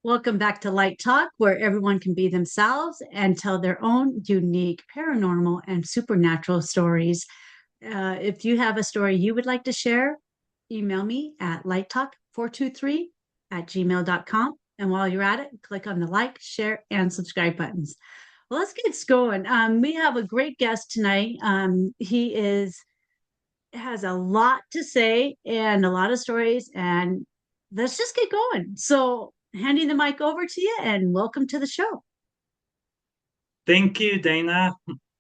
Welcome back to Light Talk, where everyone can be themselves and tell their own unique paranormal and supernatural stories. If you have a story you would like to share, email me at lighttalk423 at gmail.com. And while you're at it, click on the like, share, and subscribe buttons. Well, let's get going. We have a great guest tonight. He has a lot to say and a lot of stories, and let's just get going. So, handing the mic over to you, and welcome to the show. Thank you, Dana.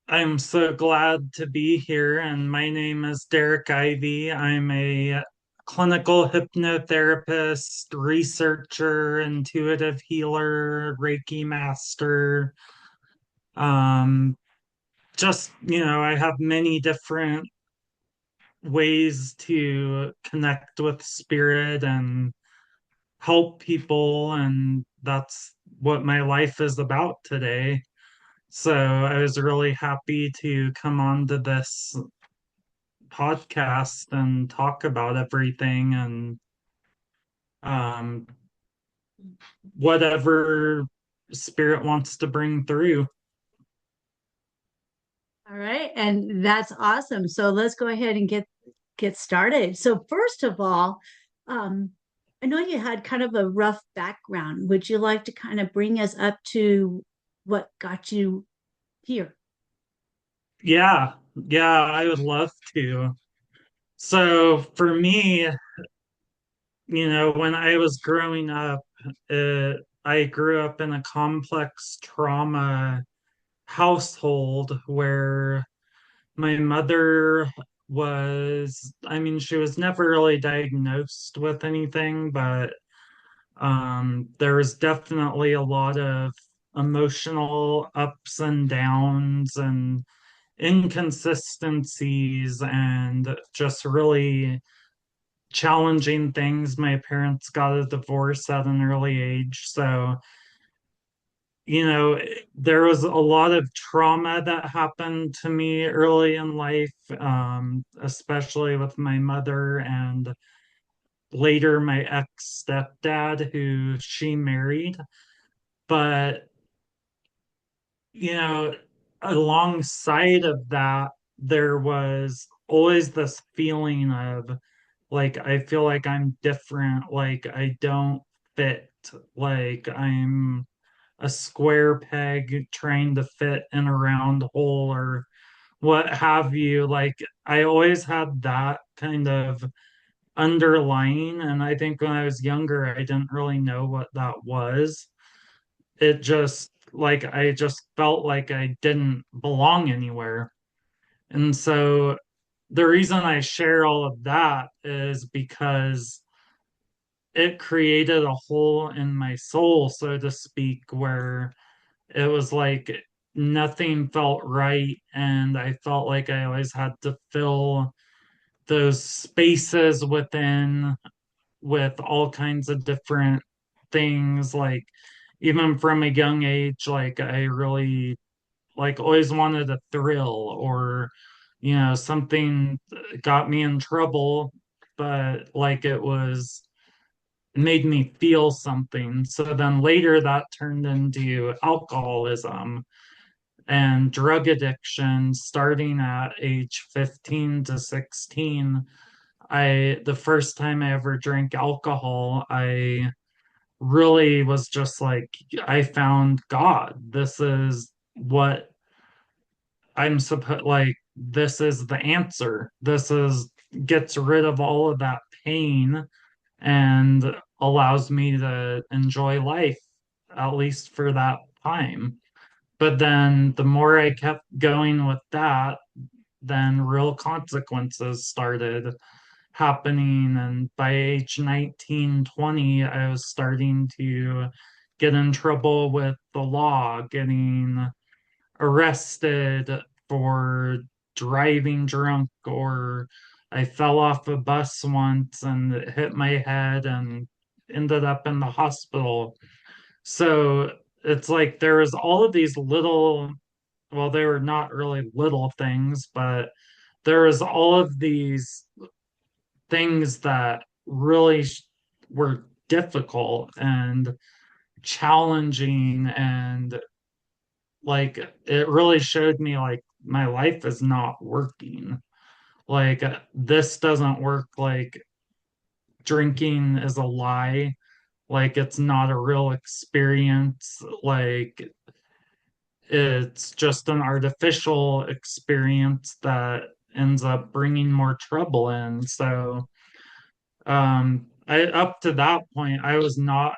I'm so glad to be here. And my name is Derrick Ivey. I'm a clinical hypnotherapist, researcher, intuitive healer, Reiki master. Um, I have many different ways to connect with spirit and help people. And that's what my life is about today. So I was really happy to come on to this podcast and talk about everything and um, whatever spirit wants to bring through. All right, and that's awesome. So let's go ahead and get started. So first of all, um, I know you had kind of a rough background. Would you like to kind of bring us up to what got you here? Yeah, yeah, I would love to. So for me, when I was growing up, I grew up in a complex trauma household where my mother she was never really diagnosed with anything, but there was definitely a lot of emotional ups and downs and inconsistencies and just really challenging things. My parents got a divorce at an early age. So, you know, there was a lot of trauma that happened to me early in life, especially with my mother and later my ex stepdad, who she married. But, you know, alongside of that, there was always this feeling of like, I feel like I'm different, like, I don't fit, like, I'm a square peg trying to fit in a round hole or what have you. Like, I always had that kind of underlying. And I think when I was younger, I didn't really know what that was. It just, like, I just felt like I didn't belong anywhere. And so the reason I share all of that is because it created a hole in my soul, so to speak, where it was like nothing felt right. And I felt like I always had to fill those spaces within with all kinds of different things. Like, even from a young age, like, I really like always wanted a thrill, or something got me in trouble, but like it made me feel something. So then later that turned into alcoholism and drug addiction starting at age 15 to 16. The first time I ever drank alcohol, I really was just like, I found God. This is what I'm supposed, like, this is the answer. This is gets rid of all of that pain and allows me to enjoy life, at least for that time. But then the more I kept going with that, then real consequences started happening. And by age 19, 20, I was starting to get in trouble with the law, getting arrested for driving drunk, or I fell off a bus once and it hit my head and ended up in the hospital. So it's like there was all of these little, well, they were not really little things, but there was all of these things that really were difficult. And challenging, and like it really showed me like my life is not working. Like this doesn't work. Like drinking is a lie. Like it's not a real experience. Like it's just an artificial experience that ends up bringing more trouble in. So, I up to that point, I was not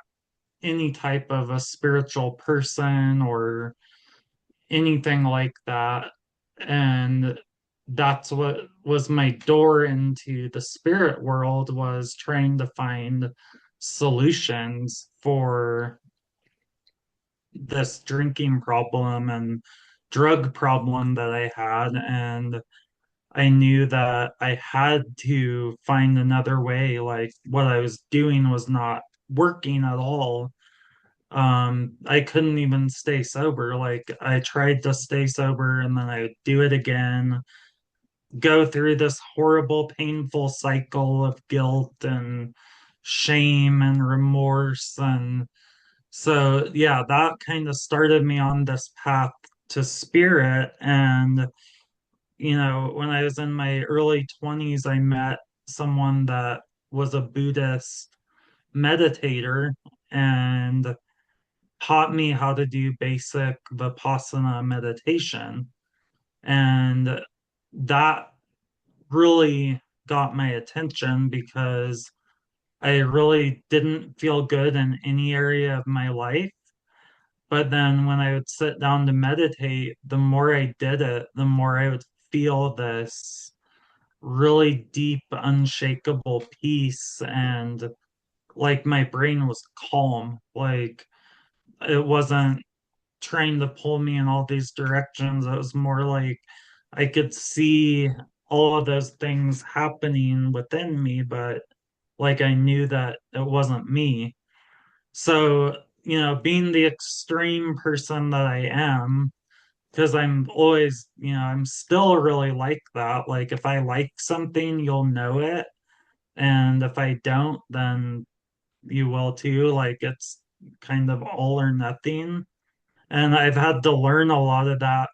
any type of a spiritual person or anything like that. And that's what was my door into the spirit world, was trying to find solutions for this drinking problem and drug problem that I had. And I knew that I had to find another way. Like what I was doing was not working at all. I couldn't even stay sober. Like I tried to stay sober and then I would do it again, go through this horrible, painful cycle of guilt and shame and remorse. And so, yeah, that kind of started me on this path to spirit. And, when I was in my early 20s, I met someone that was a Buddhist meditator and taught me how to do basic Vipassana meditation. And that really got my attention because I really didn't feel good in any area of my life. But then when I would sit down to meditate, the more I did it, the more I would feel this really deep, unshakable peace. And like my brain was calm. Like it wasn't trying to pull me in all these directions. It was more like I could see all of those things happening within me, but like I knew that it wasn't me. So, being the extreme person that I am, because I'm always, I'm still really like that. Like if I like something, you'll know it. And if I don't, then you will too. Like it's kind of all or nothing. And I've had to learn a lot of that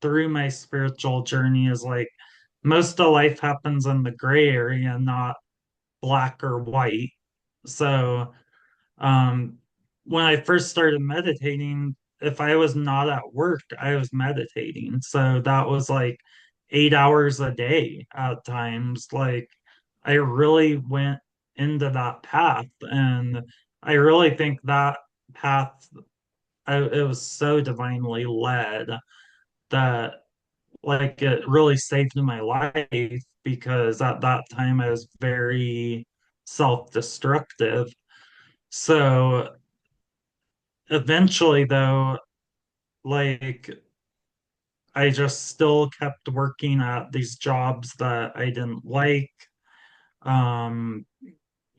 through my spiritual journey, is like most of life happens in the gray area, not black or white. So, um, when I first started meditating, if I was not at work, I was meditating. So that was like 8 hours a day at times. Like I really went into that path. And I really think that path, it was so divinely led that like it really saved my life, because at that time I was very self-destructive. So eventually though, like I just still kept working at these jobs that I didn't like, um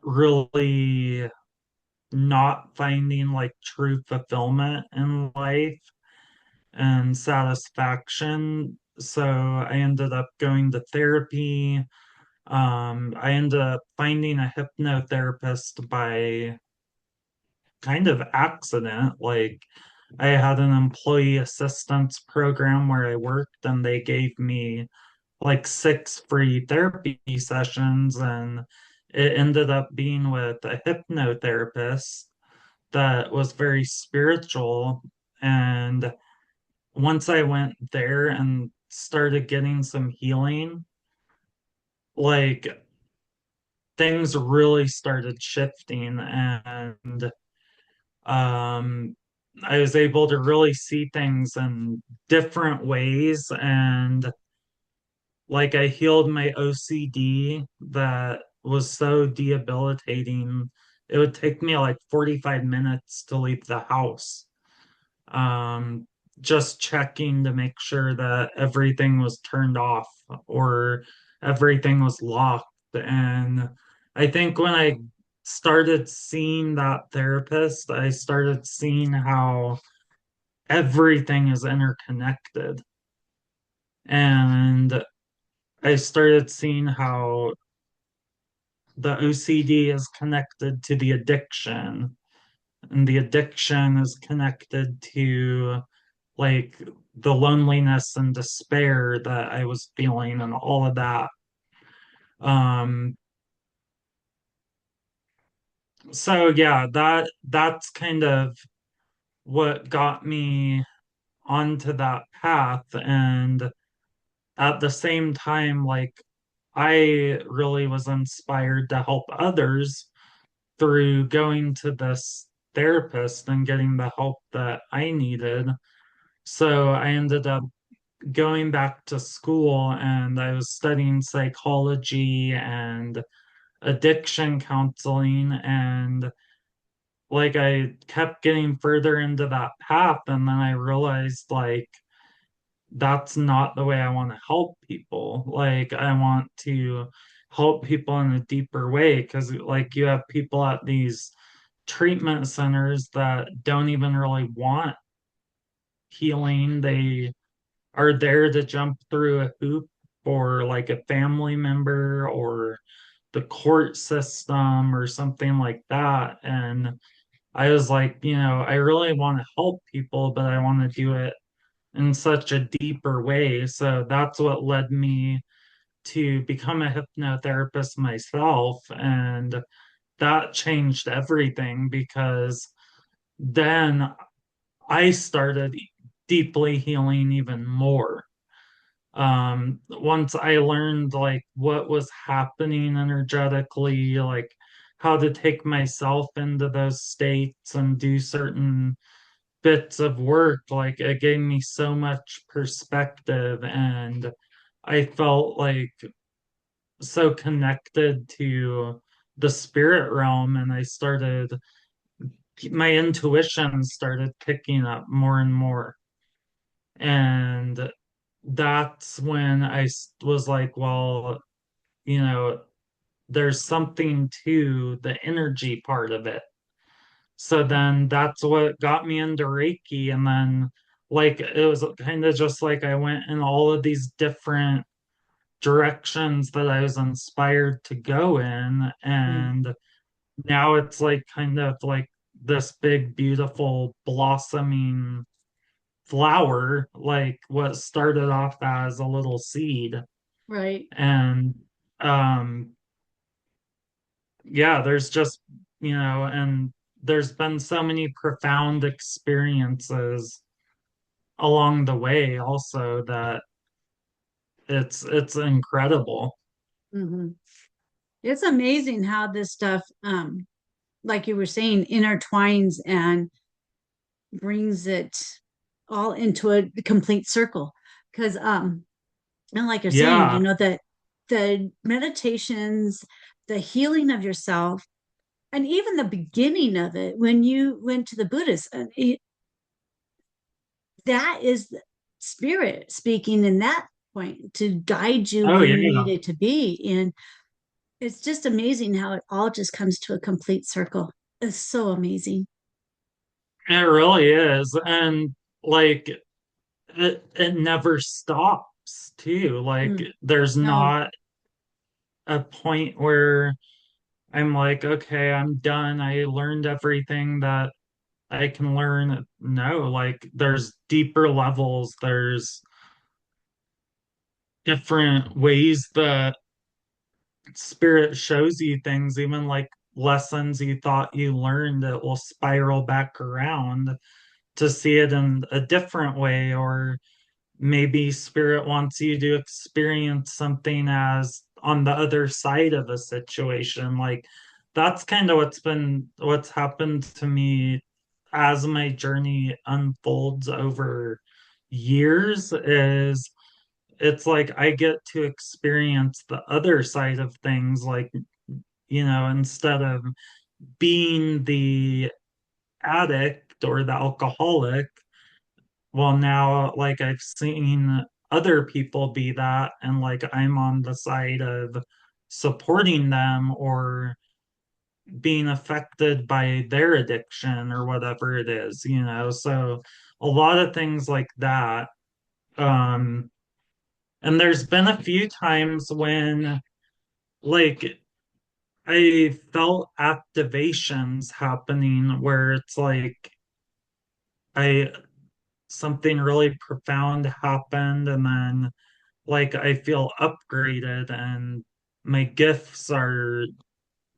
really not finding like true fulfillment in life and satisfaction. So I ended up going to therapy. I ended up finding a hypnotherapist by kind of accident. Like I had an employee assistance program where I worked, and they gave me like 6 free therapy sessions, and it ended up being with a hypnotherapist that was very spiritual. And once I went there and started getting some healing, like things really started shifting. And um I was able to really see things in different ways. And like I healed my OCD that was so debilitating. It would take me like 45 minutes to leave the house, um, just checking to make sure that everything was turned off or everything was locked. And I think when I started seeing that therapist, I started seeing how everything is interconnected. And I started seeing how the OCD is connected to the addiction, and the addiction is connected to like the loneliness and despair that I was feeling and all of that. Um, so yeah, that's kind of what got me onto that path. And at the same time, like I really was inspired to help others through going to this therapist and getting the help that I needed. So I ended up going back to school and I was studying psychology and addiction counseling. And like I kept getting further into that path. And then I realized, like, that's not the way I want to help people. Like, I want to help people in a deeper way because, like, you have people at these treatment centers that don't even really want healing. They are there to jump through a hoop for like a family member or the court system or something like that. And I was like, I really want to help people, but I want to do it in such a deeper way. So that's what led me to become a hypnotherapist myself. And that changed everything because then I started deeply healing even more. Once I learned like what was happening energetically, like how to take myself into those states and do certain bits of work, like it gave me so much perspective, and I felt like so connected to the spirit realm. And my intuition started picking up more and more. And that's when was like, well, you know, there's something to the energy part of it. So then that's what got me into Reiki. And then, like, it was kind of just like I went in all of these different directions that I was inspired to go in. Mm. And now it's like kind of like this big, beautiful, blossoming flower, like what started off as a little seed. Right. And um yeah, there's just, and there's been so many profound experiences along the way also that it's incredible. Hmm. It's amazing how this stuff, like you were saying, intertwines and brings it all into a complete circle. Because, and like you're saying, Yeah. that the meditations, the healing of yourself, and even the beginning of it, when you went to the Buddhist, and that is the spirit speaking in that point to guide you Oh where you yeah. needed to be. And it's just amazing how it all just comes to a complete circle. It's so amazing. It really is. And like it never stops too. Like Mm, there's no, not a point where I'm like, okay, I'm done. I learned everything that I can learn. No, like there's deeper levels, there's different ways that spirit shows you things, even like lessons you thought you learned, it will spiral back around to see it in a different way. Or maybe spirit wants you to experience something as on the other side of a situation. Like that's kind of what's happened to me as my journey unfolds over years. Is it's like I get to experience the other side of things, like, instead of being the addict or the alcoholic, well, now, like, I've seen other people be that, and like, I'm on the side of supporting them or being affected by their addiction or whatever it is. So, a lot of things like that. Um, and there's been a few times when, like, I felt activations happening where it's like I something really profound happened, and then like I feel upgraded and my gifts are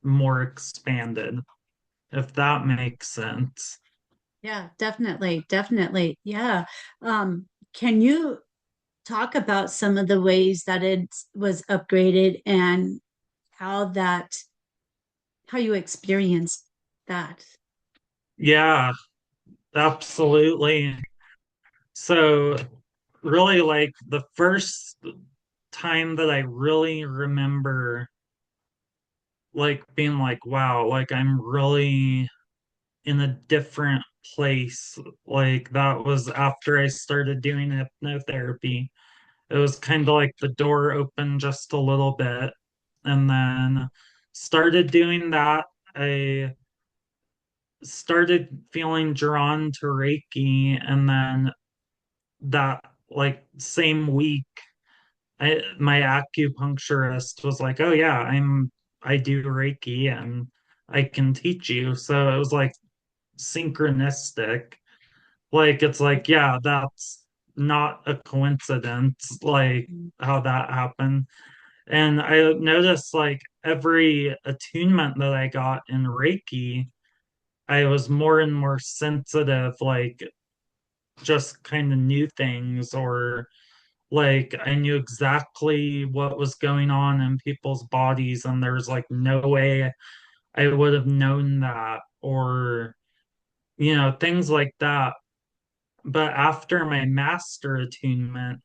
more expanded, if that makes sense. Yeah, definitely, definitely. Yeah. Can you talk about some of the ways that it was upgraded and how that how you experienced that? Yeah, absolutely. So, really, like the first time that I really remember like being like, wow, like I'm really in a different place. Like that was after I started doing hypnotherapy. It was kind of like the door opened just a little bit. And then started doing that. I started feeling drawn to Reiki. And then that, like, same week, my acupuncturist was like, "Oh, yeah, I do Reiki and I can teach you." So it was like synchronistic. Like, it's like, yeah, that's not a coincidence, like how that happened. And I noticed like every attunement that I got in Reiki, I was more and more sensitive, like just kind of new things, or like I knew exactly what was going on in people's bodies, and there's like no way I would have known that, or things like that. But after my master attunement,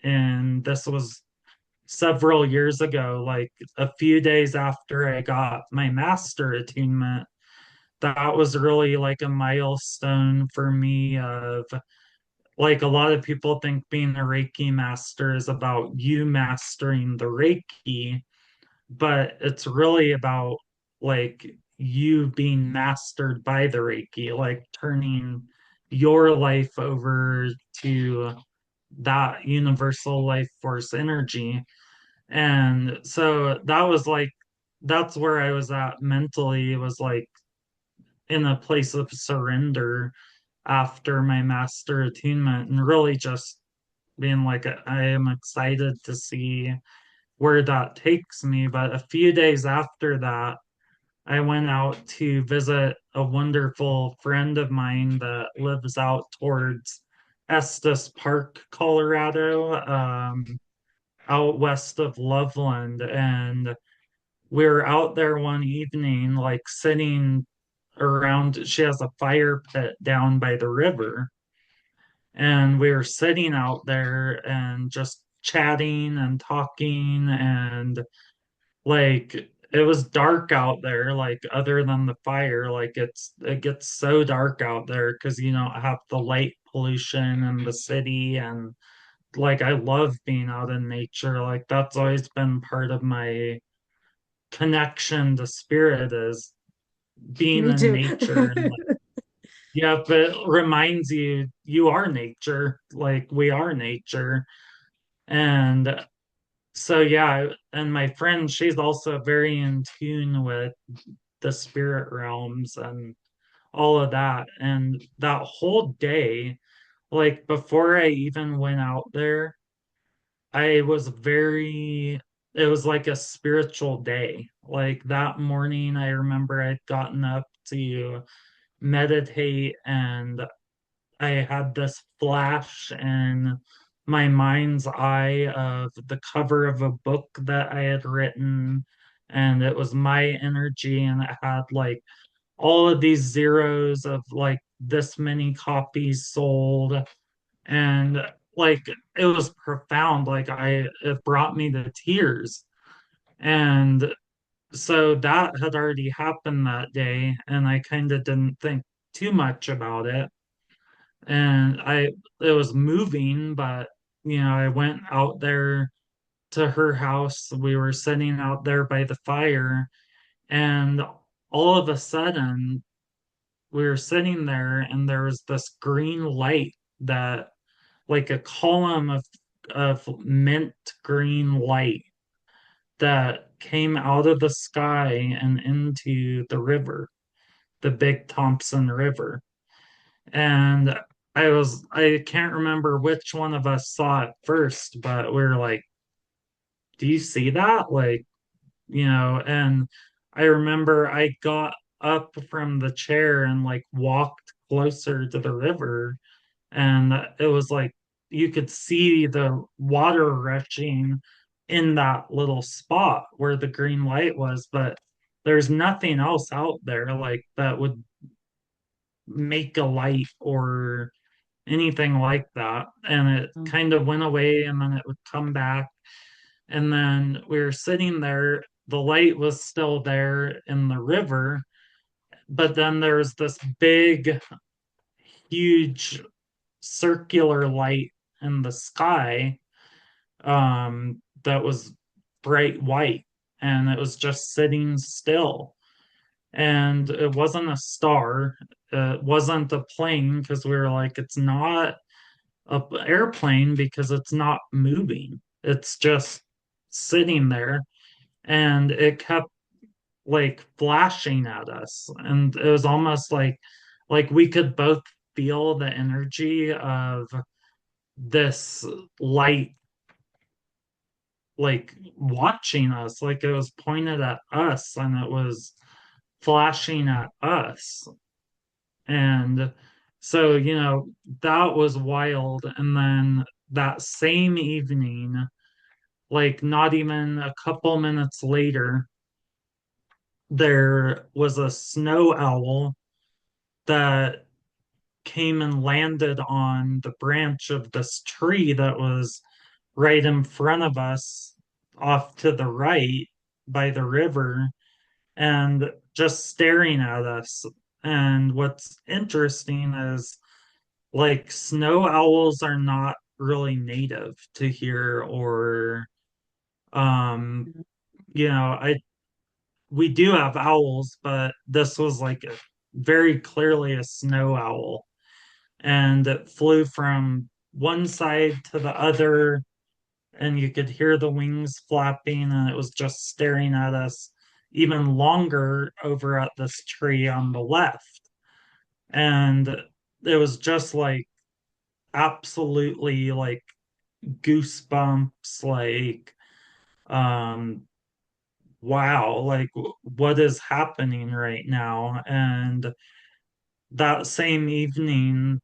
and this was several years ago, like a few days after I got my master attunement, that was really like a milestone for me of like a lot of people think being a Reiki master is about you mastering the Reiki, but it's really about like you being mastered by the Reiki, like turning your life over to that universal life force energy. And so that was like, that's where I was at mentally. It was like in a place of surrender after my master attunement, and really just being like, I am excited to see where that takes me. But a few days after that, I went out to visit a wonderful friend of mine that lives out towards Estes Park, Colorado, out west of Loveland. And we were out there one evening, like sitting around. She has a fire pit down by the river. And we were sitting out there and just chatting and talking. And like it was dark out there, like other than the fire, like it gets so dark out there because you don't have the light pollution in the city. And like I love being out in nature. Like that's always been part of my connection to spirit, is being Me in too. nature. And like, yeah, but it reminds you you are nature. Like we are nature. And so yeah, and my friend, she's also very in tune with the spirit realms and all of that. And that whole day, like before I even went out there, I was very, it was like a spiritual day. Like that morning, I remember I'd gotten up to meditate, and I had this flash in my mind's eye of the cover of a book that I had written, and it was my energy, and it had like all of these zeros of like this many copies sold. And like it was profound. Like it brought me to tears. And so that had already happened that day, and I kind of didn't think too much about it. And it was moving, but I went out there to her house. We were sitting out there by the fire, and all of a sudden we were sitting there, and there was this green light, that like a column of mint green light that came out of the sky and into the river, the Big Thompson River. And I can't remember which one of us saw it first, but we were like, do you see that? Like, and I remember I got up from the chair and like walked closer to the river, and it was like you could see the water rushing in that little spot where the green light was, but there's nothing else out there like that would make a light or anything like that. And it kind of went away and then it would come back. And then we were sitting there, the light was still there in the river, but then there's this big, huge circular light in the sky, that was bright white, and it was just sitting still. And it wasn't a star, it wasn't a plane, because we were like, it's not a airplane because it's not moving. It's just sitting there, and it kept like flashing at us, and it was almost like we could both feel the energy of this light like watching us, like it was pointed at us and it was flashing at us. And so, that was wild. And then that same evening, like not even a couple minutes later, there was a snow owl that came and landed on the branch of this tree that was right in front of us off to the right by the river, and just staring at us. And what's interesting is like snow owls are not really native to here, or um I we do have owls, but this was like very clearly a snow owl, and it flew from one side to the other, and you could hear the wings flapping, and it was just staring at us even longer over at this tree on the left. And it was just like absolutely like goosebumps, like, um, wow, like what is happening right now? And that same evening,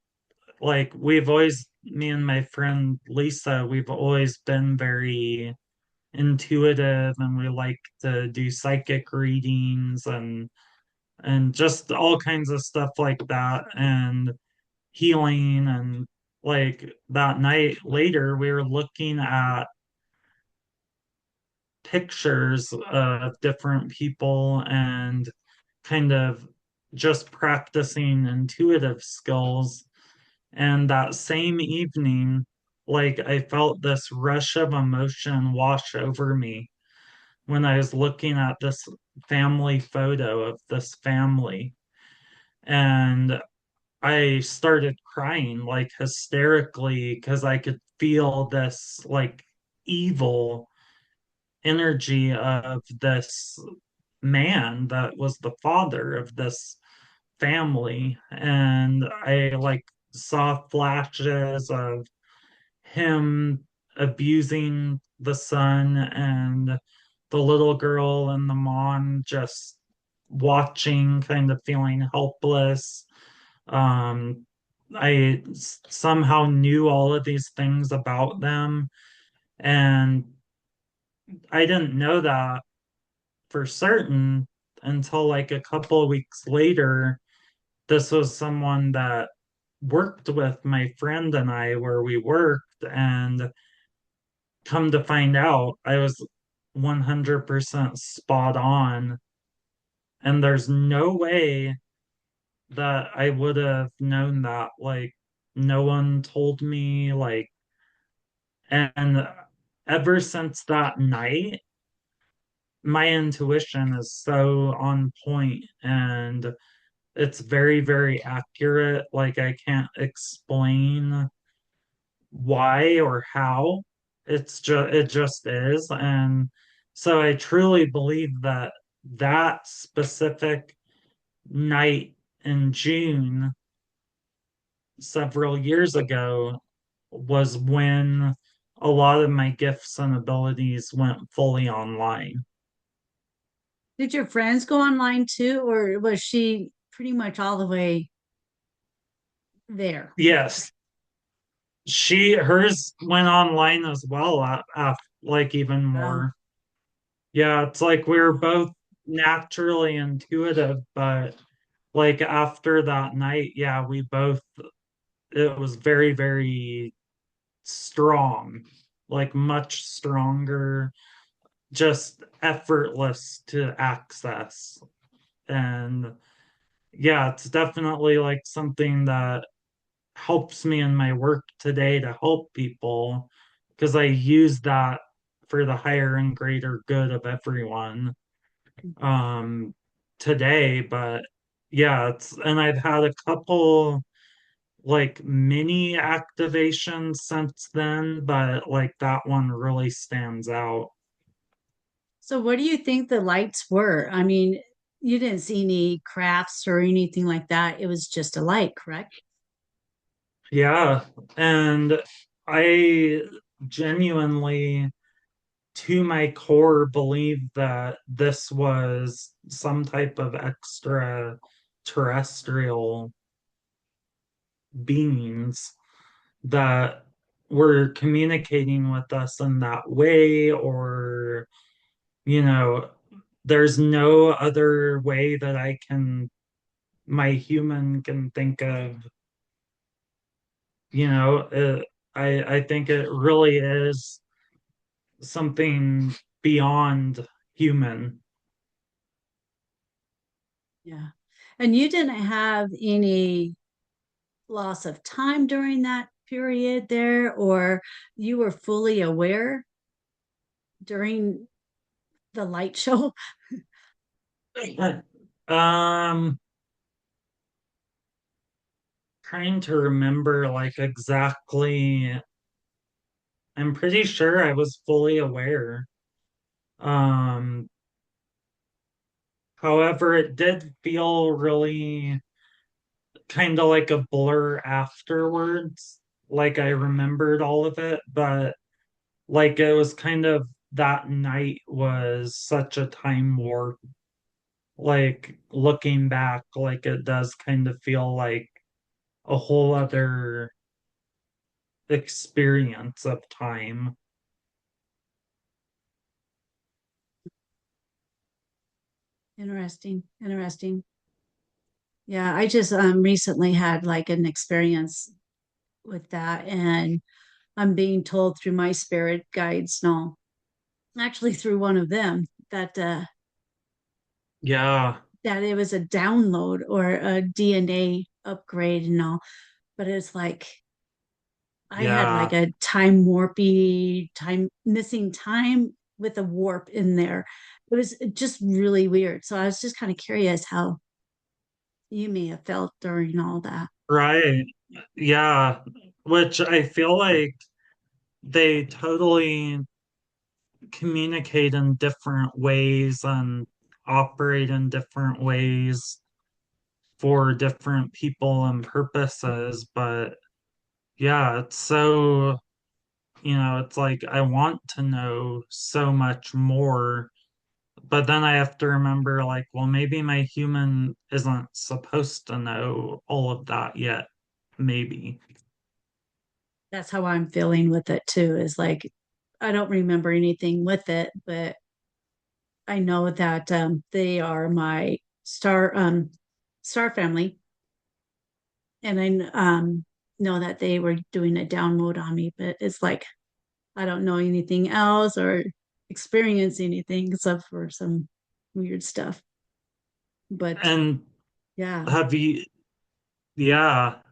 like me and my friend Lisa, we've always been very intuitive, and we like to do psychic readings and just all kinds of stuff like that, and healing. And like that night later we were looking at pictures of different people and kind of just practicing intuitive skills. And that same evening, like I felt this rush of emotion wash over me when I was looking at this family photo of this family. And I started crying like hysterically because I could feel this like evil energy of this man that was the father of this family. And I like saw flashes of him abusing the son and the little girl, and the mom just watching, kind of feeling helpless. I somehow knew all of these things about them, and I didn't know that for certain until like a couple of weeks later. This was someone that worked with my friend and I where we worked, and come to find out, I was 100% spot on. And there's no way that I would have known that. Like, no one told me, like, and ever since that night, my intuition is so on point, and it's very, very accurate. Like, I can't explain why or how. It just is. And So I truly believe that that specific night in June several years ago was when a lot of my gifts and abilities went fully online. Did your friends go online too, or was she pretty much all the way there? Yes, hers went online as well, like even Wow. more. Yeah, it's like we were both naturally intuitive, but like after that night, yeah, we both, it was very, very strong, like much stronger, just effortless to access. And yeah, it's definitely like something that helps me in my work today to help people because I use that for the higher and greater good of everyone um today. But yeah, it's, and I've had a couple like mini activations since then, but like that one really stands out. So, what do you think the lights were? I mean, you didn't see any crafts or anything like that. It was just a light, correct? Yeah, and I genuinely to my core believe that this was some type of extraterrestrial beings that were communicating with us in that way, or, you know, there's no other way that my human can think of, you know, I think it really is something beyond human. Yeah. And you didn't have any loss of time during that period there, or you were fully aware during the light show? Um, trying to remember like exactly. I'm pretty sure I was fully aware. Um, however, it did feel really kind of like a blur afterwards. Like I remembered all of it, but like it was kind of that night was such a time warp. Like looking back, like it does kind of feel like a whole other experience of time. Interesting. Interesting. Yeah, I just recently had like an experience with that, and I'm being told through my spirit guides, no, actually through one of them, Yeah, that it was a download or a DNA upgrade and all. But it's like I had like yeah, a time warpy, time missing time with a warp in there. It was just really weird. So I was just kind of curious how you may have felt during all that. right. Yeah, which I feel like they totally communicate in different ways and operate in different ways for different people and purposes. But yeah, it's so, it's like I want to know so much more, but then I have to remember, like, well, maybe my human isn't supposed to know all of that yet. Maybe. That's how I'm feeling with it too, is like I don't remember anything with it, but I know that they are my star family, and I know that they were doing a download on me. But it's like I don't know anything else or experience anything except for some weird stuff. But And yeah, have you, yeah,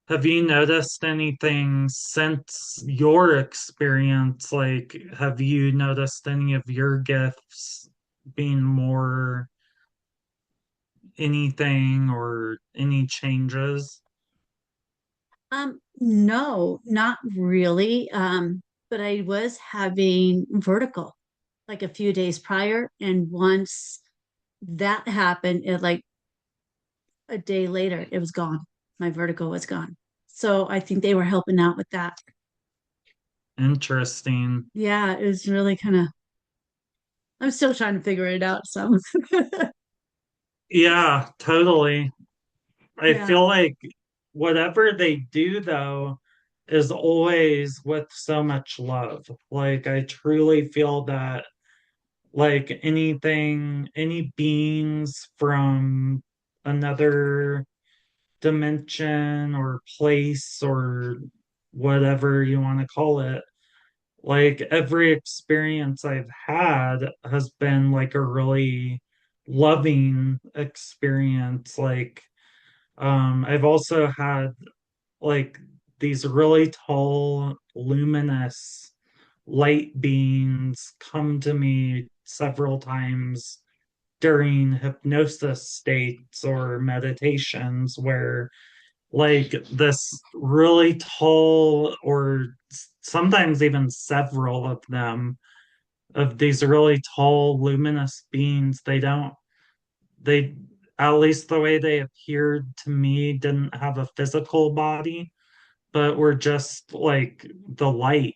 have you noticed anything since your experience? Like, have you noticed any of your gifts being more anything or any changes? no, not really. But I was having vertigo. like a few days prior. And once that happened, it like a day later, it was gone. My vertigo was gone. So I think they were helping out with that. Interesting. Yeah, it was really kind of, I'm still trying to figure it out. So, Yeah, totally. I yeah, feel like whatever they do, though, is always with so much love. Like, I truly feel that, like, anything, any beings from another dimension or place or whatever you want to call it, like, every experience I've had has been like a really loving experience. Like, I've also had like these really tall, luminous light beings come to me several times during hypnosis states or meditations where like this really tall or sometimes even several of them of these really tall luminous beings they at least the way they appeared to me didn't have a physical body but were just like the light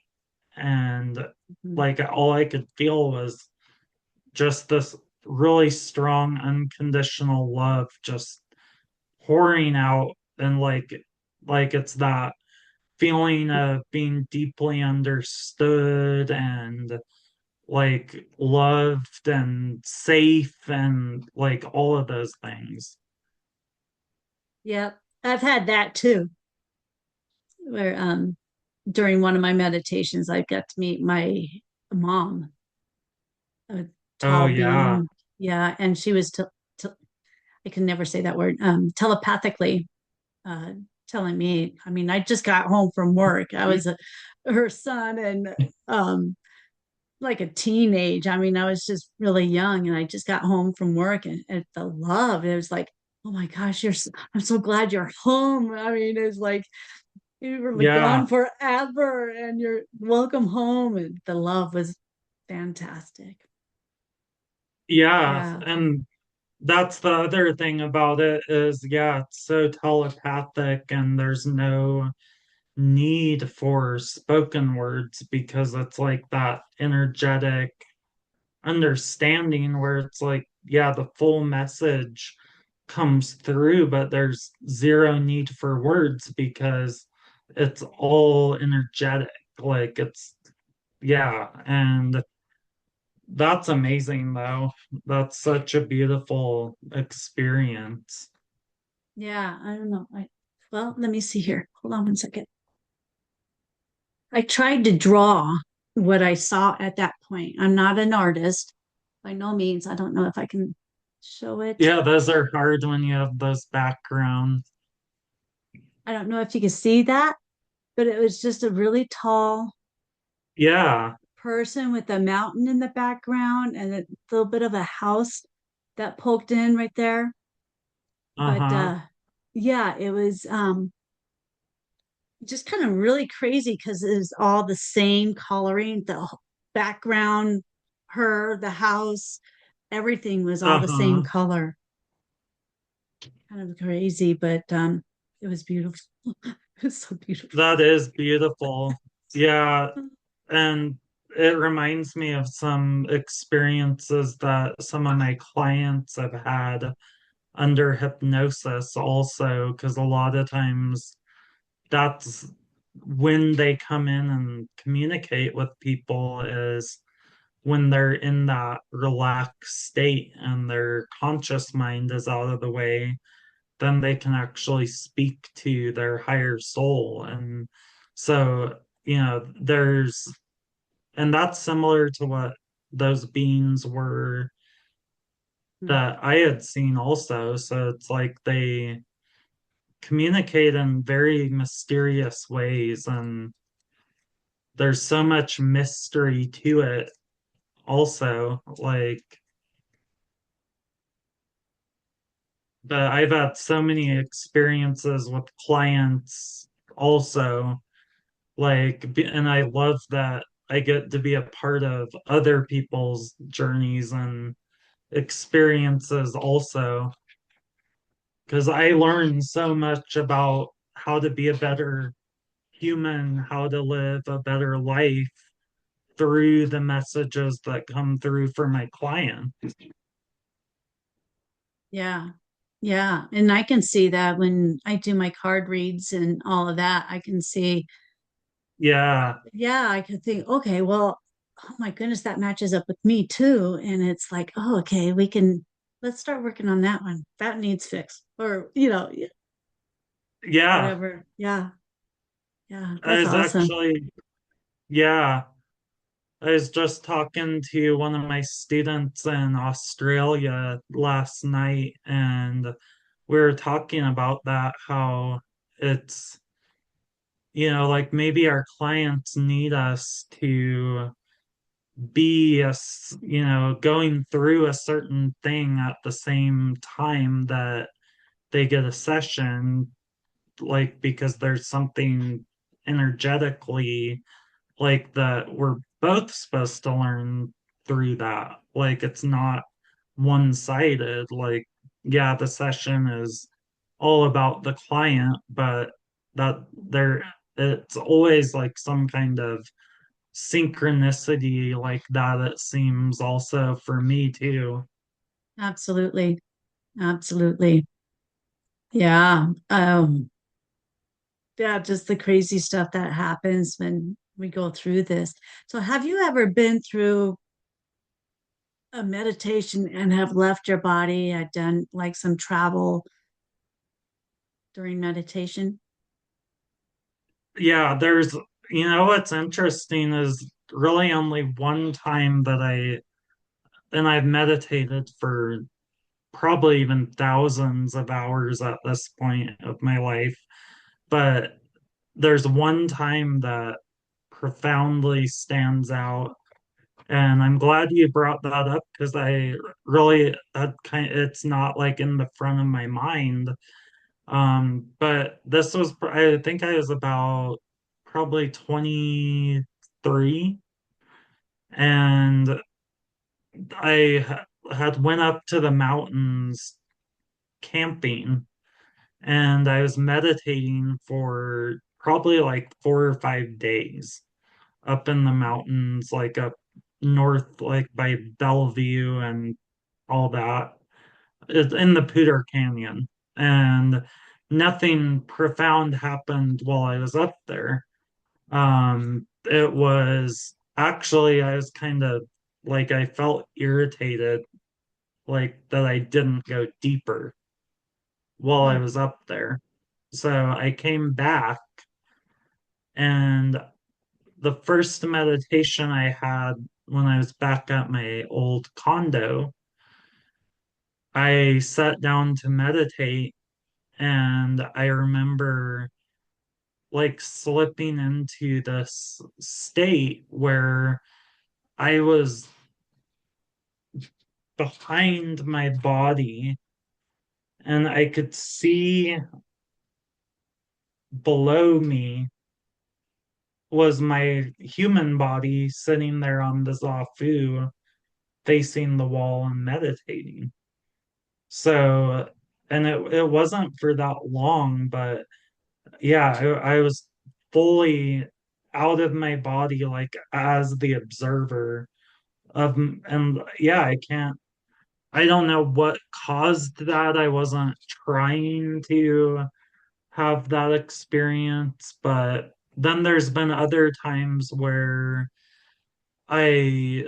and mhm. like all I could feel was just this really strong unconditional love just pouring out and like it's that feeling of being deeply understood and like loved and safe and like all of those things. Yeah, I've had that too, where during one of my meditations, I got to meet my mom, a Oh tall yeah. being. Yeah, and she was I can never say that word, telepathically uh, telling me. I mean, I just got home from work. I was her son and um, like a teenage. I mean, I was just really young and I just got home from work and the love, it was like, oh my gosh, I'm so glad you're home. I mean, it's like you were like gone Yeah. forever and you're welcome home. And the love was fantastic. Yeah. Yeah. And that's the other thing about it is, yeah, it's so telepathic and there's no need for spoken words because it's like that energetic understanding where it's like, yeah, the full message comes through, but there's zero need for words because it's all energetic. Like it's, yeah, and that's amazing though. That's such a beautiful experience. Yeah. I don't know. Well, let me see here. Hold on one second. I tried to draw what I saw at that point. I'm not an artist by no means. I don't know if I can show it. Yeah, those are hard when you have those backgrounds. I don't know if you can see that, but it was just a really tall Yeah. person with a mountain in the background and a little bit of a house that poked in right there. But Uh-huh. yeah, it was just kind of really crazy because it was all the same coloring, the background, her, the house, everything was all the same Uh-huh. color. Kind of crazy, but it was beautiful. It was so beautiful. That is beautiful. Yeah, and it reminds me of some experiences that some of my clients have had under hypnosis also, because a lot of times that's when they come in and communicate with people is when they're in that relaxed state and their conscious mind is out of the way, then they can actually speak to their higher soul. And so, there's, and that's similar to what those beings were that I had seen also. So it's like they communicate in very mysterious ways, and there's so much mystery to it also. Like, but I've had so many experiences with clients also, like, and I love that. I get to be a part of other people's journeys and experiences also, because I learned so much about how to be a better human, how to live a better life through the messages that come through for my client. Yeah. Yeah. And I can see that when I do my card reads and all of that, I can see, Yeah, yeah, I can think, okay, well, oh my goodness, that matches up with me too. And it's like, oh, okay, let's start working on that one. That needs fixed or, yeah. whatever. Yeah. Yeah. I That's was awesome. actually, yeah, I was just talking to one of my students in Australia last night, and we were talking about that, how it's, like maybe our clients need us to be going through a certain thing at the same time that they get a session, like because there's something energetically like that we're both supposed to learn through that. Like it's not one-sided. Like, yeah, the session is all about the client, but that there it's always like some kind of synchronicity like that, it seems also for me too. Absolutely. Absolutely. Yeah. Yeah, just the crazy stuff that happens when we go through this. So have you ever been through a meditation and have left your body, done like some travel during meditation? Yeah, what's interesting is really only one time that and I've meditated for probably even thousands of hours at this point of my life. But there's one time that profoundly stands out. And I'm glad you brought that up because I really, it's not like in the front of my mind. But this was, I think I was about probably 23, and had went up to the mountains camping, and I was meditating for probably like 4 or 5 days up in the mountains, like up north, like by Bellevue and all that. It's in the Poudre Canyon. And nothing profound happened while I was up there. It was actually, I was kind of like, I felt irritated, like that I didn't go deeper while I Hmm. was up there. So I came back, and the first meditation I had when I was back at my old condo, I sat down to meditate, and I remember like slipping into this state where I was behind my body, and I could see below me was my human body sitting there on the Zafu facing the wall and meditating. So, and it wasn't for that long, but yeah, I was fully out of my body, like as the observer of, and yeah, I don't know what caused that. I wasn't trying to have that experience, but then there's been other times where I,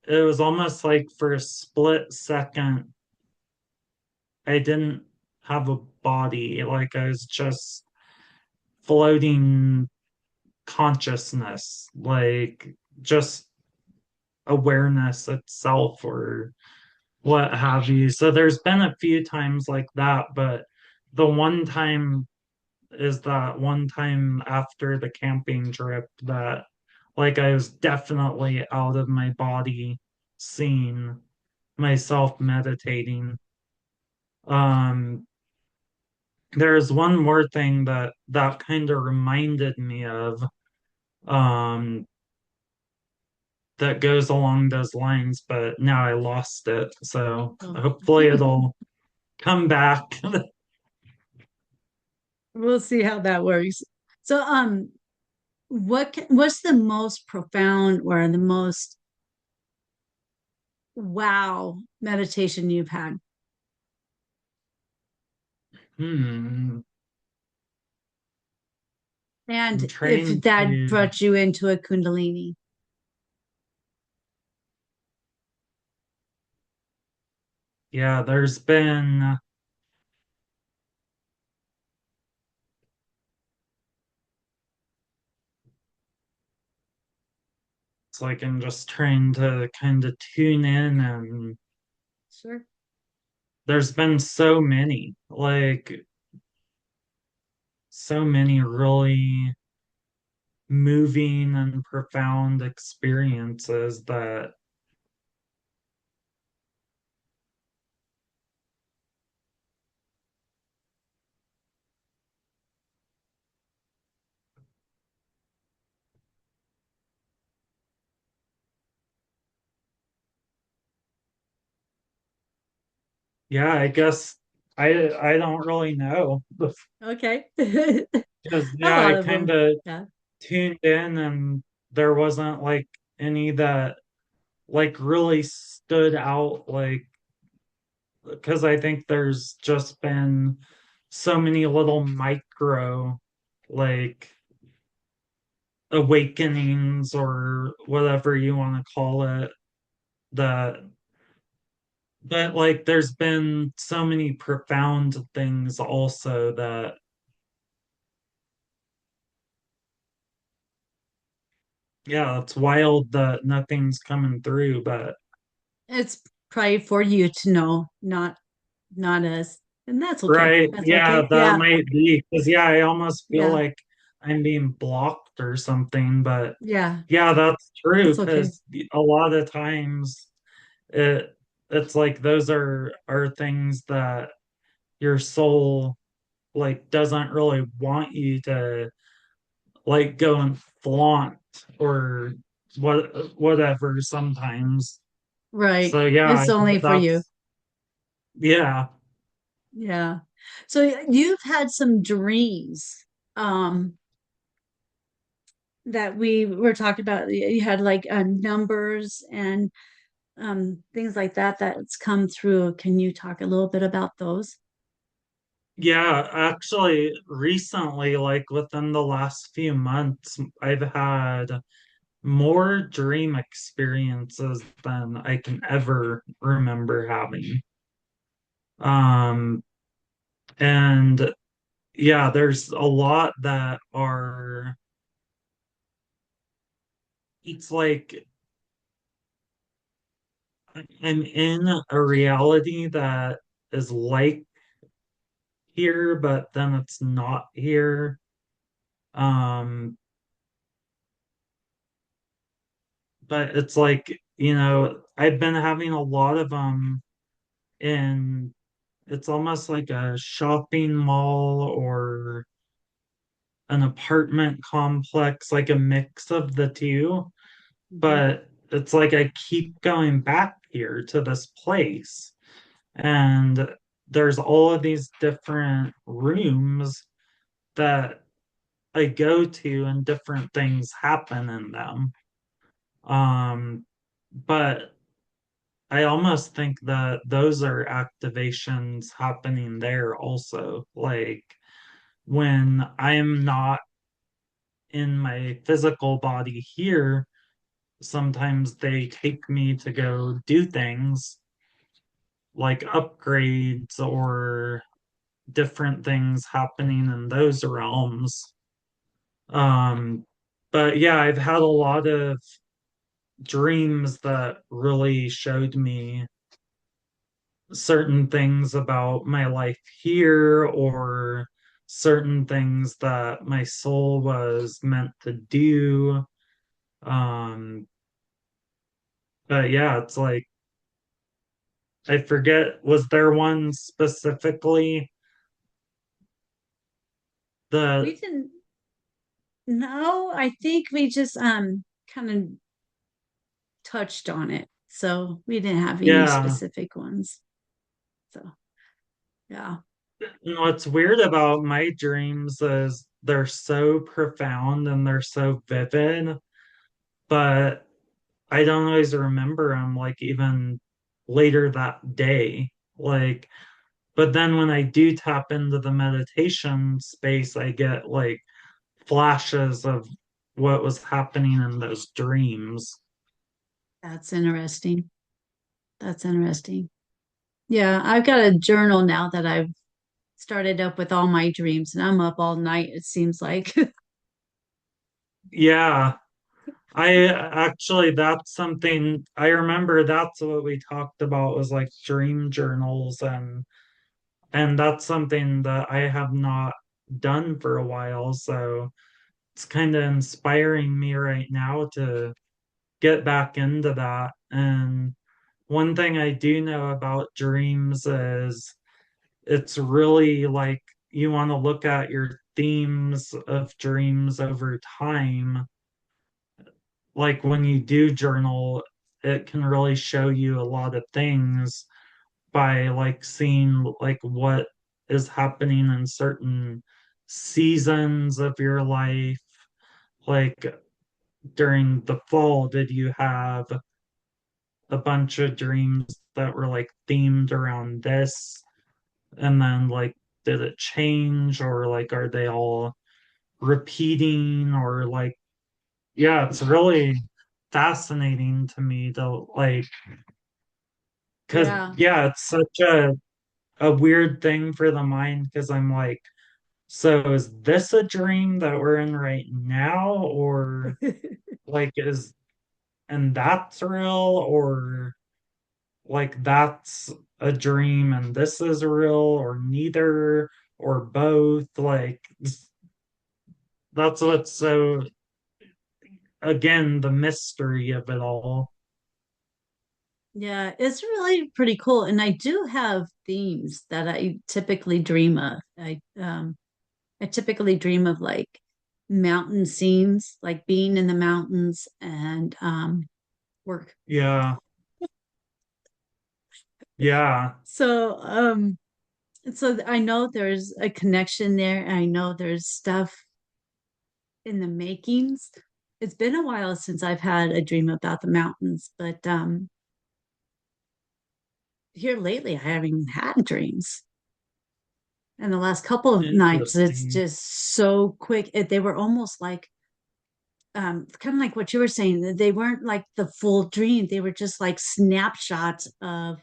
it was almost like for a split second, I didn't have a body. Like I was just floating consciousness, like just awareness itself or what have you. So there's been a few times like that, but the one time is that one time after the camping trip that like I was definitely out of my body seeing myself meditating. Um, there's one more thing that kind of reminded me of. Um, that goes along those lines, but now I lost it. So Oh. hopefully it'll come back. We'll see how that works. So, what's the most profound or the most wow meditation you've had? Hmm. I'm And if trying that to, brought you into a Kundalini. yeah, there's been, it's like I'm just trying to kind of tune in, and Sure. there's been so many, like, so many really moving and profound experiences that, yeah, I guess I don't really know Okay. because A yeah, lot I of kind them. of Yeah. tuned in and there wasn't like any that like really stood out, like because I think there's just been so many little micro like awakenings or whatever you want to call it, that but like there's been so many profound things also that, yeah, it's wild that nothing's coming through, but It's probably for you to know, not us. And that's okay. right, That's yeah, okay. that Yeah. might be because yeah, I almost feel Yeah. like I'm being blocked or something, but Yeah. yeah, that's true That's okay. because a lot of times it it's like those are things that your soul like doesn't really want you to like go and flaunt or whatever sometimes. Right. So yeah, It's only for you. that's yeah. Yeah. So you've had some dreams that we were talking about. You had like numbers and things like that that's come through. Can you talk a little bit about those? Yeah, actually recently, like within the last few months, I've had more dream experiences than I can ever remember having. Um, and yeah, there's a lot that are, it's like I'm in a reality that is like here, but then it's not here. Um, but it's like, I've been having a lot of them in, it's almost like a shopping mall or an apartment complex, like a mix of the two. Mhm. But it's like I keep going back here to this place, and there's all of these different rooms that I go to, and different things happen in them. But I almost think that those are activations happening there also. Like when I'm not in my physical body here, sometimes they take me to go do things like upgrades or different things happening in those realms. Um, but yeah, I've had a lot of dreams that really showed me certain things about my life here or certain things that my soul was meant to do. Um, but yeah, it's like I forget, was there one specifically We that, didn't know. I think we just kind of touched on it. So we didn't have any Yeah. specific ones. So yeah. And what's weird about my dreams is they're so profound and they're so vivid, but I don't always remember them like even later that day. Like, but then when I do tap into the meditation space, I get like flashes of what was happening in those dreams. That's interesting. That's interesting. Yeah, I've got a journal now that I've started up with all my dreams, and I'm up all night, it seems like. Yeah, I actually, that's something I remember. That's what we talked about was like dream journals, and that's something that I have not done for a while. So it's kind of inspiring me right now to get back into that. And one thing I do know about dreams is it's really like you want to look at your themes of dreams over time. Like when you do journal, it can really show you a lot of things by like seeing like what is happening in certain seasons of your life. Like during the fall, did you have a bunch of dreams that were like themed around this? And then like did it change or like are they all repeating or like yeah, it's really fascinating to me to like because Yeah. yeah, it's such a weird thing for the mind because I'm like, so is this a dream that we're in right now or like is and that's real or like that's a dream and this is real or neither or both like that's what's so again the mystery of it all. Yeah, it's really pretty cool. And I do have themes that I typically dream of. I typically dream of like mountain scenes, like being in the mountains and work. Yeah, yeah, So I know there's a connection there. I know there's stuff in the makings. It's been a while since I've had a dream about the mountains, but here lately I haven't even had dreams. And the last couple of nights, it's interesting. just so quick. They were almost like kind of like what you were saying. That they weren't like the full dream. They were just like snapshots of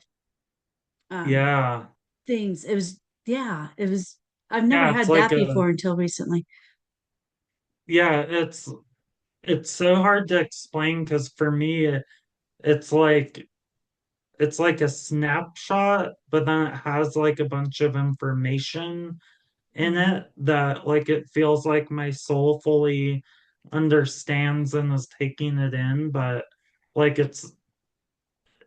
um Yeah, things. It was yeah, it was I've never yeah, it's had like that a before until recently. yeah, it's so hard to explain because for me it's like it's like a snapshot, but then it has like a bunch of information in Mhm. it that like it feels like my soul fully understands and is taking it in, but like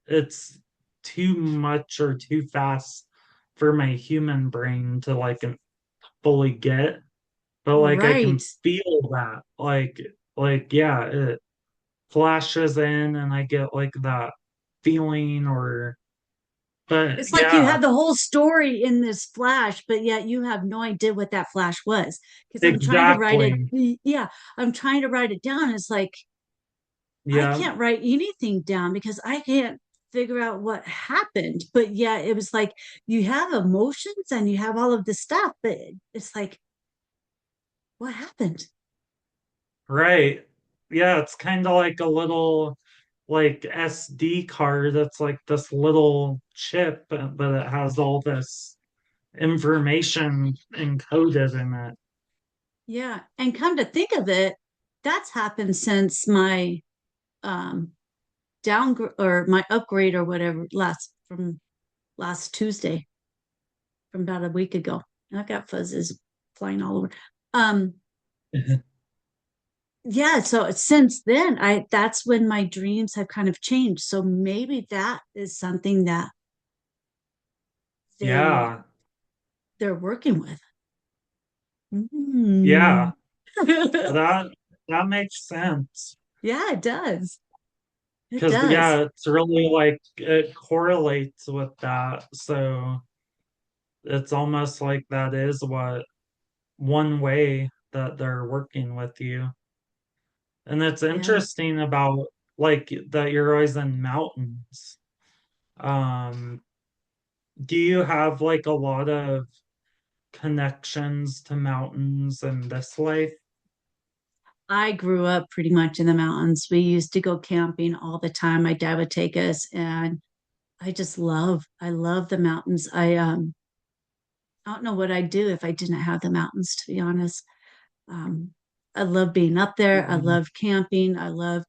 it's too much or too fast for my human brain to like fully get. But like I Right. can feel that. Like yeah, it flashes in and I get like that feeling or but It's like you yeah, had the whole story in this flash, but yet you have no idea what that flash was. Because I'm trying to write it. exactly. Yeah, I'm trying to write it down. It's like I Yeah, can't write anything down because I can't figure out what happened. But yeah, it was like you have emotions and you have all of this stuff, but it's like, what happened? right. Yeah, it's kind of like a little like SD card that's like this little chip, but it has all this information encoded in it. Yeah. And come to think of it, that's happened since my um downgrade or my upgrade or whatever last Tuesday from about a week ago. I got fuzzes flying all over. Um, yeah, so since then, I that's when my dreams have kind of changed. So maybe that is something that they Yeah, they're working with. Mm. yeah, that that makes sense. Yeah, it does. It Because does. yeah, it's really like it correlates with that. So it's almost like that is what one way that they're working with you. And it's Yeah. interesting about like that you're always in mountains. Um, do you have like a lot of connections to mountains in this life? I grew up pretty much in the mountains. We used to go camping all the time. My dad would take us, and I love the mountains. I don't know what I'd do if I didn't have the mountains, to be honest. Um, I love being up there. I Mhm. love camping. I love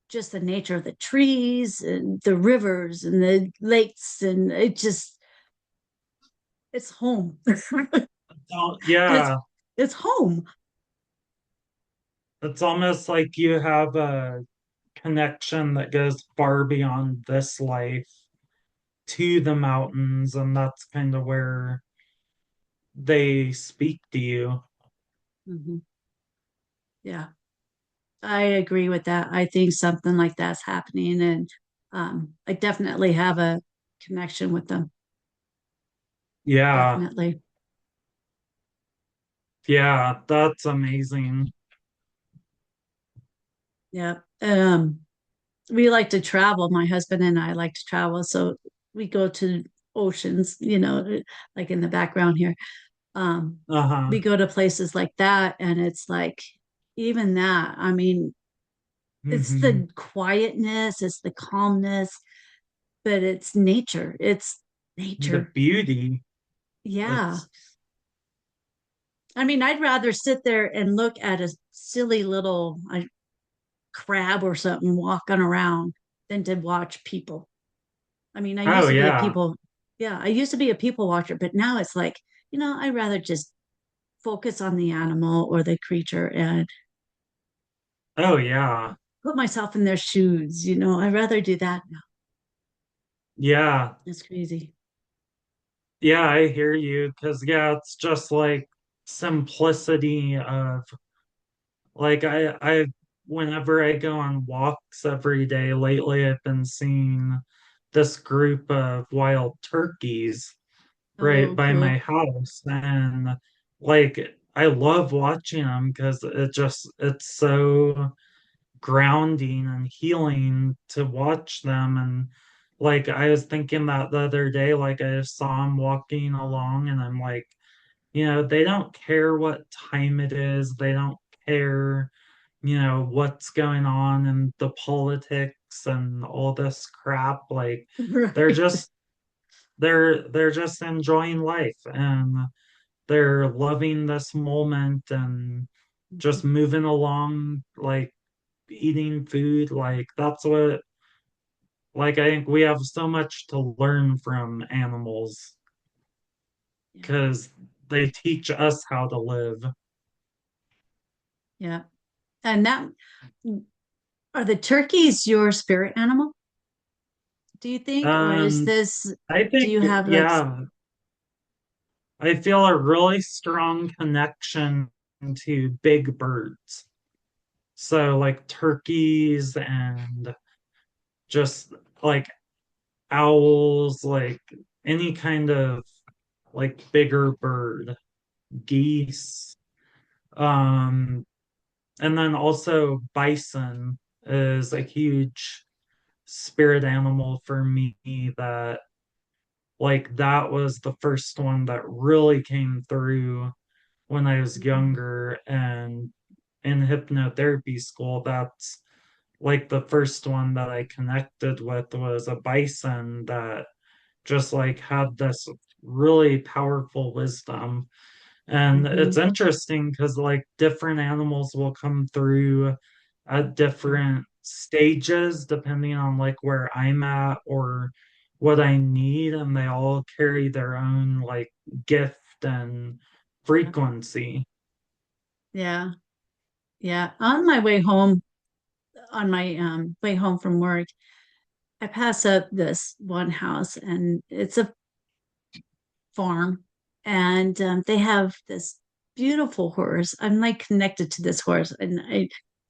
just the nature of the trees and the rivers and the lakes, and it's home. Oh, it's yeah, it's home. it's almost like you have a connection that goes far beyond this life to the mountains, and that's kind of where they speak to you. Mhm. Yeah, I agree with that. I think something like that's happening, and I definitely have a connection with them. Yeah, Definitely. yeah, that's amazing. Yeah. We like to travel. My husband and I like to travel, so we go to oceans, like in the background here. Um, Uh-huh. we go to places like that, and it's like even that. I mean, it's Hmm. the quietness, it's the calmness, but it's nature. It's The nature. beauty. Yeah. It's I mean, I'd rather sit there and look at a silly little crab or something walking around than to watch people. I mean, I used oh to be a yeah. people, yeah, I used to be a people watcher, but now it's like, I'd rather just focus on the animal or the creature and Oh yeah. put myself in their shoes. I'd rather do that now. Yeah. It's crazy. Yeah, I hear you. Cause yeah, it's just like simplicity of like whenever I go on walks every day lately, I've been seeing this group of wild turkeys right Oh, by cool. my house. And like I love watching them because it's so grounding and healing to watch them. And like I was thinking that the other day, like I saw him walking along and I'm like, they don't care what time it is. They don't care, what's going on in the politics and all this crap. Like they're Right. just they're just enjoying life and they're loving this moment and just moving along like eating food. Like that's what like I think we have so much to learn from animals Yeah. because they teach us how to live. Yeah. And that are the turkeys your spirit animal, do you think? Or is um this, I do think you have like, yeah, I feel a really strong connection to big birds. So like turkeys and just like owls, like any kind of like bigger bird, geese. Um, and then also bison is a huge spirit animal for me that like that was the first one that really came through when I was younger and in hypnotherapy school. That's like the first one that I connected with was a bison that just like had this really powerful wisdom. And it's Mhm. interesting because like different animals will come through at different stages depending on like where I'm at or what I need, and they all carry their own like gift and Yeah. frequency. Yeah. Yeah. On my way home from work, I pass up this one house, and it's a farm, and they have this beautiful horse. I'm like connected to this horse, and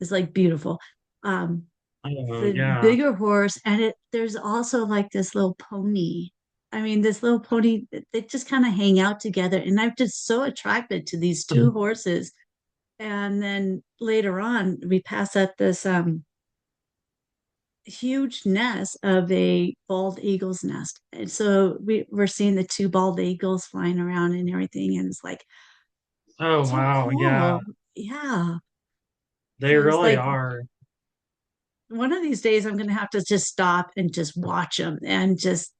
it's like beautiful. Um, Oh, the yeah. bigger horse, and there's also like this little pony. I mean, this little pony, they just kind of hang out together, and I'm just so attracted to these two horses. And then later on, we pass at this huge nest of a bald eagle's nest. And so we're seeing the two bald eagles flying around and everything. And it's like Oh, so wow. Yeah. cool. Yeah. They So it's really like are. one of these days I'm going to have to just stop and just watch them and just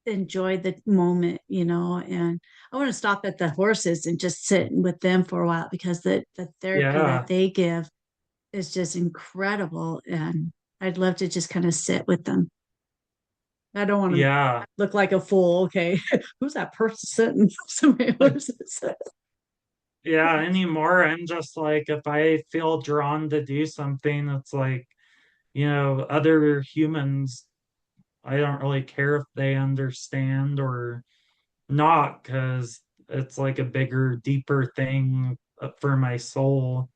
enjoy the moment, and I want to stop at the horses and just sit with them for a while because the therapy that Yeah. they give is just incredible. And I'd love to just kind of sit with them. I don't want to Yeah. look like a fool. Okay, who's that person sitting next to my horses? Yeah. Anymore, I'm just like, if I feel drawn to do something, it's like, other humans, I don't really care if they understand or not, because it's like a bigger, deeper thing for my soul.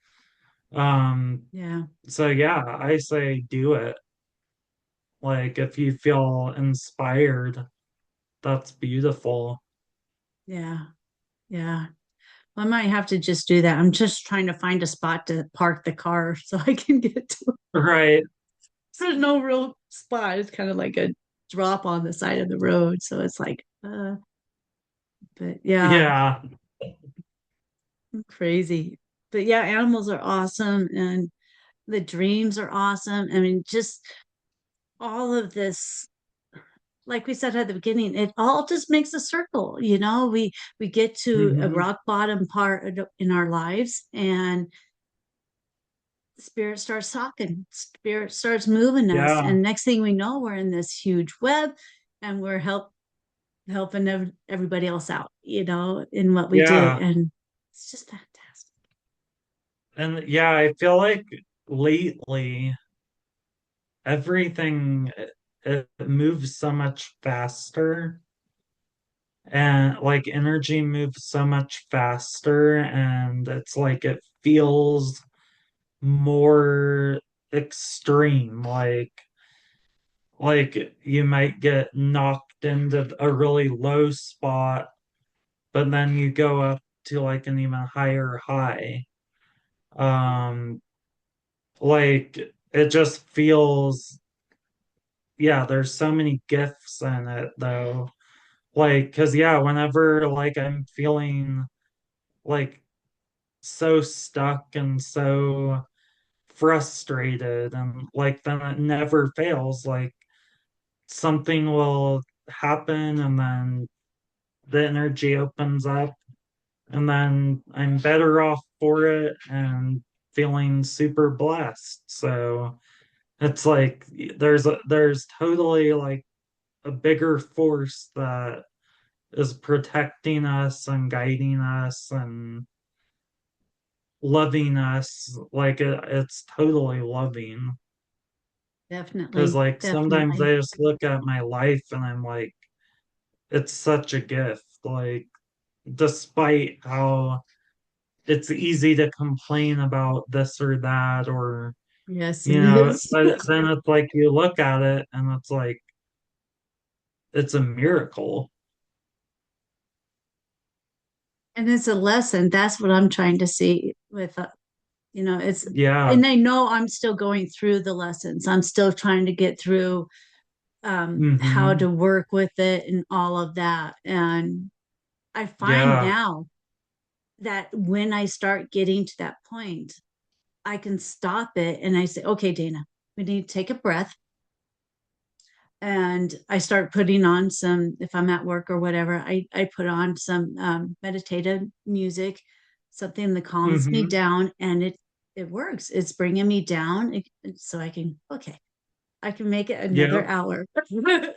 Um, Yeah, so yeah, I say do it. Like if you feel inspired, that's beautiful. yeah, yeah. I might have to just do that. I'm just trying to find a spot to park the car so I can get to it. Right. There's no real spot. It's kind of like a drop on the side of the road. So it's like, but yeah, Yeah. crazy. But yeah, animals are awesome and the dreams are awesome. I mean, just all of this, like we said at the beginning, it all just makes a circle. We get to a Hmm. rock bottom part in our lives, and spirit starts talking, spirit starts moving us, Yeah. and next thing we know, we're in this huge web, and we're helping everybody else out, in what we do, Yeah. and it's just fantastic. And yeah, I feel like lately everything it moves so much faster, and like energy moves so much faster, and it's like it feels more extreme, like you might get knocked into a really low spot, but then you go up to like an even higher high. um like it just feels, yeah, there's so many gifts in it though. Like, because yeah, whenever like I'm feeling like so stuck and so frustrated, and like then it never fails, like something will happen, and then the energy opens up, and then I'm better off for it and feeling super blessed. So it's like there's totally like a bigger force that is protecting us and guiding us and loving us. Like it's totally loving. Because Definitely, like sometimes definitely. I just look at my life and I'm like, it's such a gift. Like despite how it's easy to complain about this or that, or Yes, it is. but then it's like you look at it and it's like it's a miracle. And it's a lesson. That's what I'm trying to see with, it's, Yeah. and I know I'm still going through the lessons. I'm still trying to get through how Hmm. to work with it and all of that. And I find Yeah. now that when I start getting to that point, I can stop it and I say, okay, Dana, we need to take a breath. And I start putting on some, if I'm at work or whatever, I put on some meditative music, something that calms me Hmm. down, and it works. It's bringing me down, so I can, okay, I can make it another Yeah. hour. Yeah.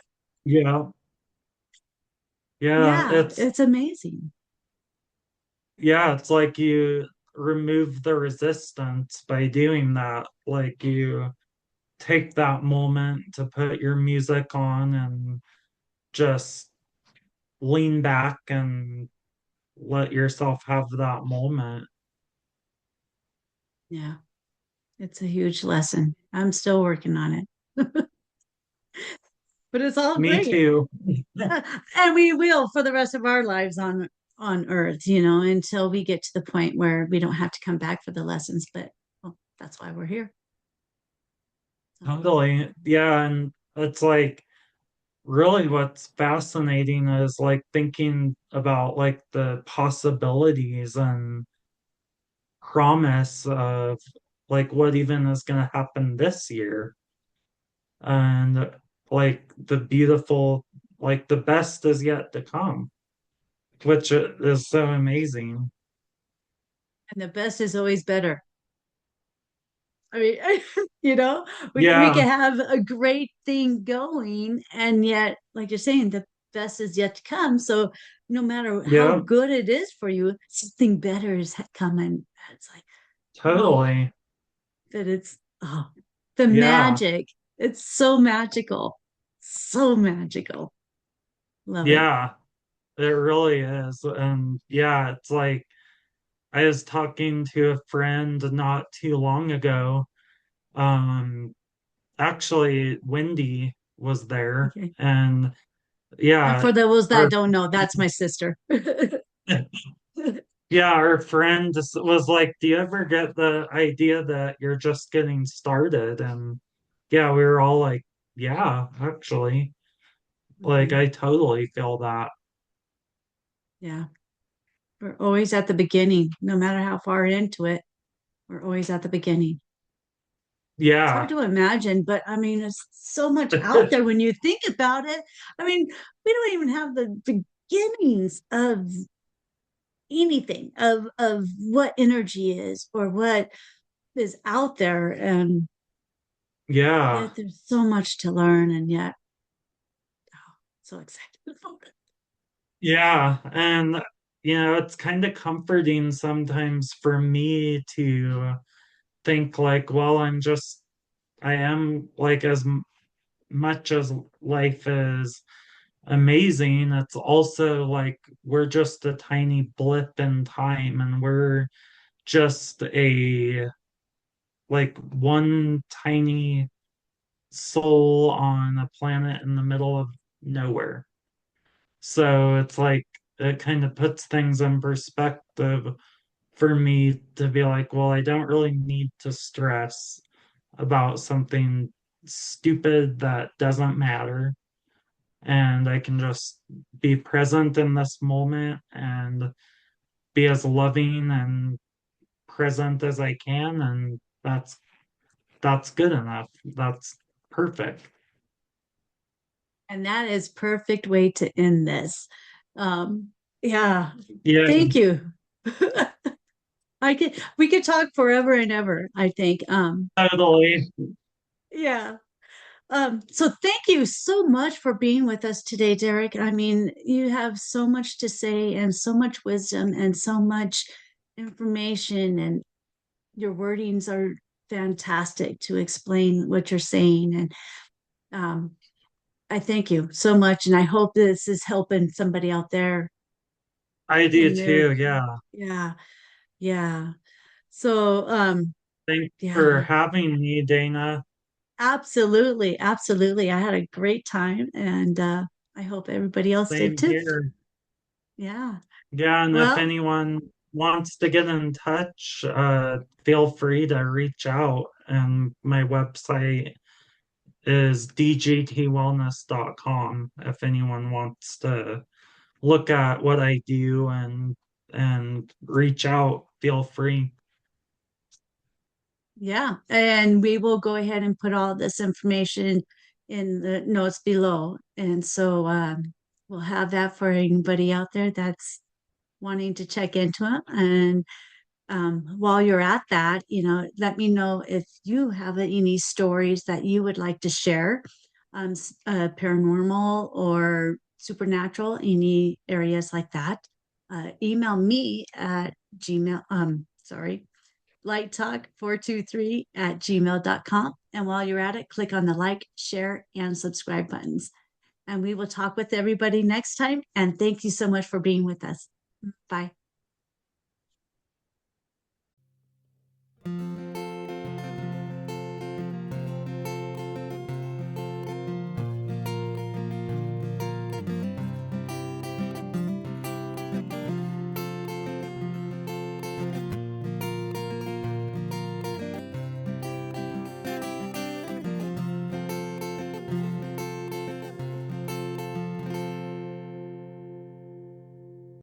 Yeah. Yeah, it's amazing. It's like you remove the resistance by doing that. Like you take that moment to put your music on and just lean back and let yourself have that moment. Yeah. It's a huge lesson. I'm still working on it, but it's all Me great. too. And we will for the rest of our lives on earth, until we get to the point where we don't have to come back for the lessons. But well, that's why we're here. So, Totally. Yeah. And it's like really what's fascinating is like thinking about like the possibilities and promise of like what even is going to happen this year. And like the beautiful, like the best is yet to come, which is so amazing. and the best is always better. I mean, you know, we Yeah. can have a great thing going, and yet, like you're saying, the best is yet to come. So no matter how Yeah. good it is for you, something better is coming. It's like, oh, Totally. that it's oh, the Yeah. magic. It's so magical, so magical. Love it. Yeah. It really is. And yeah, it's like I was talking to a friend not too long ago. Um, Actually, Wendy was there, Okay. and And yeah, for those that our don't know, that's my sister. yeah, our friend just was like, "Do you ever get the idea that you're just getting started?" And yeah, we were all like, "Yeah, actually, like Mhm. I totally feel that." Yeah. We're always at the beginning, no matter how far into it. We're always at the beginning. It's hard Yeah. to imagine, but I mean, there's so much out there when you think about it. I mean, we don't even have the beginnings of anything of what energy is or what is out there, and Yeah. yet there's so much to learn, and yet so excited about it. Yeah, and it's kind of comforting sometimes for me to think like, well, I am like much as life is amazing, it's also like we're just a tiny blip in time and we're just a like one tiny soul on a planet in the middle of nowhere. So it's like it kind of puts things in perspective for me to be like, well, I don't really need to stress about something stupid that doesn't matter. And I can just be present in this moment and be as loving and present as I can. And that's good enough. That's perfect. And that is perfect way to end this. Yeah, Yeah, thank you. I could we could talk forever and ever, I think. totally. Yeah. So thank you so much for being with us today, Derrick. I mean, you have so much to say and so much wisdom and so much information, and your wordings are fantastic to explain what you're saying. And um, I thank you so much. And I hope this is helping somebody out there I do in their, too. Yeah. yeah, yeah. So, Thanks for yeah, having me, Dana. absolutely. Absolutely. I had a great time, and I hope everybody else did Same too. here. Yeah. Yeah, and if Well, anyone wants to get in touch, feel free to reach out. And my website is dgtwellness.com if anyone wants to look at what I do and reach out, feel free. yeah. And we will go ahead and put all this information in the notes below. And so we'll have that for anybody out there that's wanting to check into it. And while you're at that, let me know if you have any stories that you would like to share, paranormal or supernatural, any areas like that. Email me at Gmail, sorry, lighttalk423 at gmail.com. And while you're at it, click on the like, share, and subscribe buttons. And we will talk with everybody next time. And thank you so much for being with us. Bye.